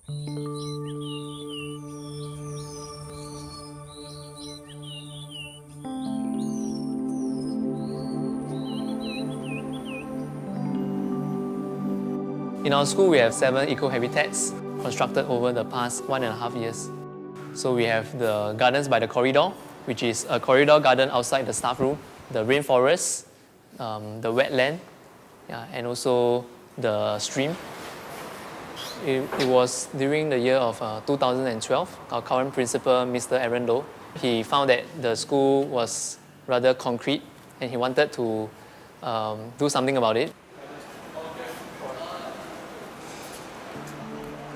In our school, we have 7 eco-habitats constructed over the past 1.5 years. So we have the Gardens by the Corridor, which is a corridor garden outside the staff room, the rainforest, the wetland, and also the stream. It was during the year of 2012, our current principal, Mr. Aaron Low, he found that the school was rather concrete and he wanted to do something about it.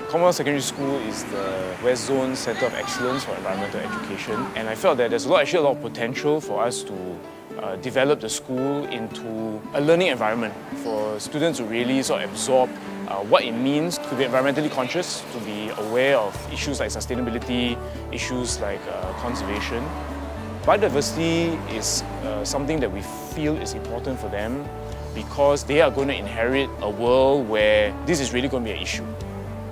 Commonwealth Secondary School is the West Zone Centre of Excellence for Environmental Education, and I felt that there's actually a lot of potential for us to develop the school into a learning environment for students to really sort of absorb what it means to be environmentally conscious, to be aware of issues like sustainability, issues like conservation. Biodiversity is something that we feel is important for them because they are going to inherit a world where this is really going to be an issue.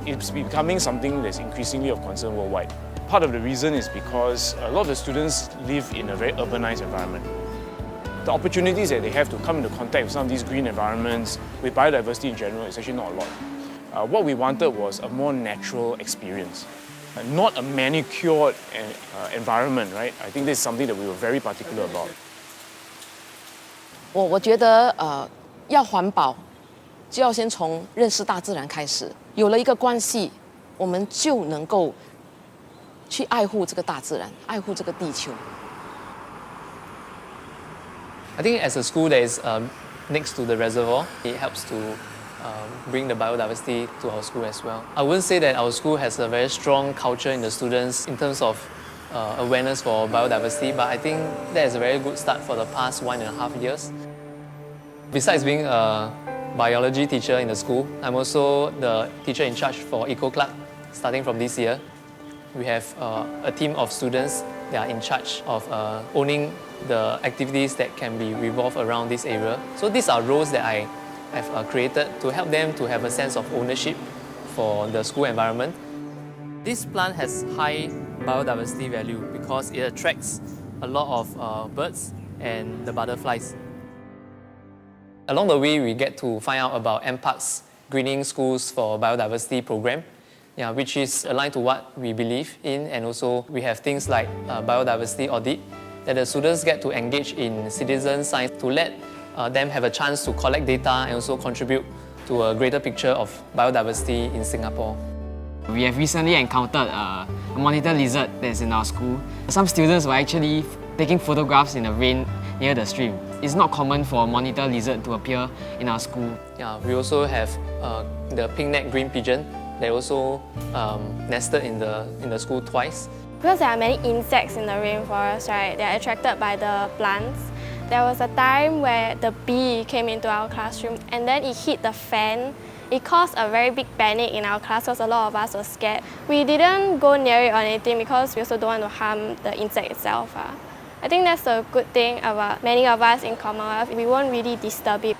It's becoming something that's increasingly of concern worldwide. Part of the reason is because a lot of the students live in a very urbanized environment. The opportunities that they have to come into contact with some of these green environments, with biodiversity in general, is actually not a lot. What we wanted was a more natural experience, not a manicured environment, right? I think this is something that we were very particular about. 我觉得要环保，就要先从认识大自然开始。有了一个关系，我们就能够去爱护这个大自然，爱护这个地球。 I think as a school that is next to the reservoir, it helps to bring the biodiversity to our school as well. I wouldn't say that our school has a very strong culture in the students in terms of awareness for biodiversity, but I think that is a very good start for the past 1.5 years. Besides being a biology teacher in the school, I'm also the teacher in charge for Eco Club starting from this year. We have a team of students that are in charge of owning the activities that can be revolved around this area. So these are roles that I have created to help them to have a sense of ownership for the school environment. This plant has high biodiversity value because it attracts a lot of birds and the butterflies. Along the way, we get to find out about NParks Greening Schools for Biodiversity program, which is aligned to what we believe in, and also we have things like biodiversity audit, that the students get to engage in citizen science to let them have a chance to collect data and also contribute to a greater picture of biodiversity in Singapore. We have recently encountered a monitor lizard that's in our school. Some students were actually taking photographs in the rain near the stream. It's not common for a monitor lizard to appear in our school. We also have the pink-necked green pigeon. They also nested in the school twice. Because there are many insects in the rainforest, right? They are attracted by the plants. There was a time where the bee came into our classroom and then it hit the fan. It caused a very big panic in our class because a lot of us were scared. We didn't go near it or anything because we also don't want to harm the insect itself. I think that's a good thing about many of us in Commonwealth. We won't really disturb it.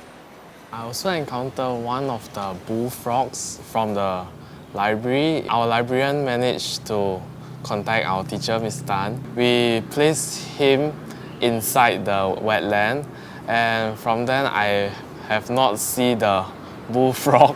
I also encountered one of the bullfrogs from the library. Our librarian managed to contact our teacher, Mr. Tan. We placed him inside the wetland, and from then I have not seen the bullfrog.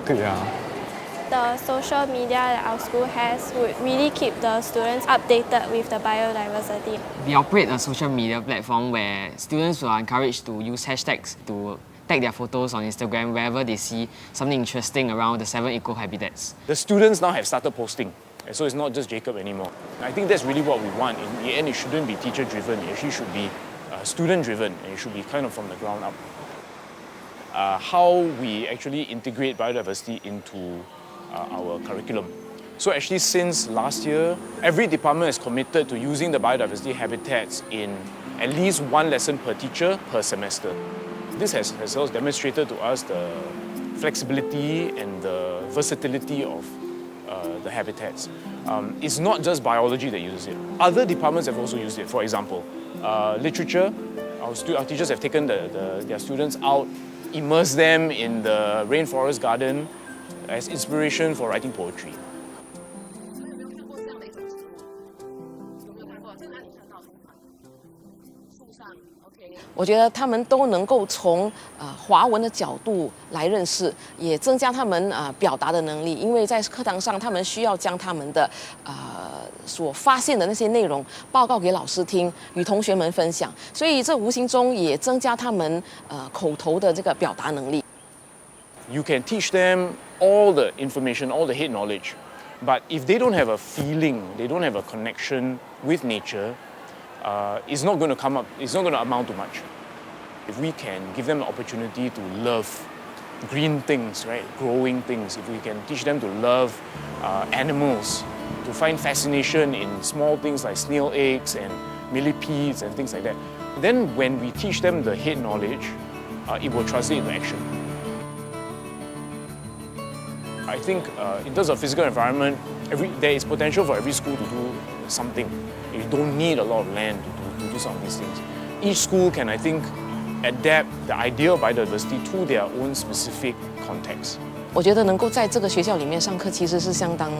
The social media that our school has would really keep the students updated with the biodiversity. We operate a social media platform where students are encouraged to use hashtags to tag their photos on Instagram wherever they see something interesting around the 7 eco-habitats. The students now have started posting, so it's not just Jacob anymore. I think that's really what we want. In the end, it shouldn't be teacher-driven, it actually should be student-driven, and it should be kind of from the ground up. How we actually integrate biodiversity into our curriculum. So actually since last year, every department is committed to using the biodiversity habitats in at least one lesson per teacher per semester. This has also demonstrated to us the flexibility and the versatility of the habitats. It's not just biology that uses it. Other departments have also used it. For example, literature. Our teachers have taken their students out, immersed them in the rainforest garden as inspiration for writing poetry. 我觉得他们都能够从华文的角度来认识，也增加他们表达的能力。因为在课堂上，他们需要将他们的所发现的那些内容报告给老师听，与同学们分享。所以这无形中也增加他们口头的这个表达能力。You can teach them all the information, all the head knowledge, but if they don't have a feeling, they don't have a connection with nature, it's not going to come up. It's not going to amount to much. If we can give them the opportunity to love green things, right, growing things, if we can teach them to love animals, to find fascination in small things like snail eggs and millipedes and things like that, then when we teach them the head knowledge, it will translate into action. I think in terms of physical environment, there is potential for every school to do something. You don't need a lot of land to do some of these things. Each school can, I think, adapt the idea of biodiversity to their own specific context. 我觉得能够在这个学校里面上课，其实是相当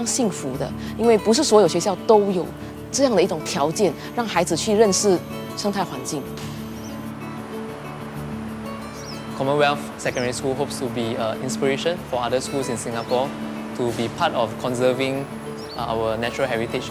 幸福的，因为不是所有学校都有这样的一种条件，让孩子去认识生态环境。Commonwealth Secondary School hopes to be an inspiration for other schools in Singapore to be part of conserving our natural heritage.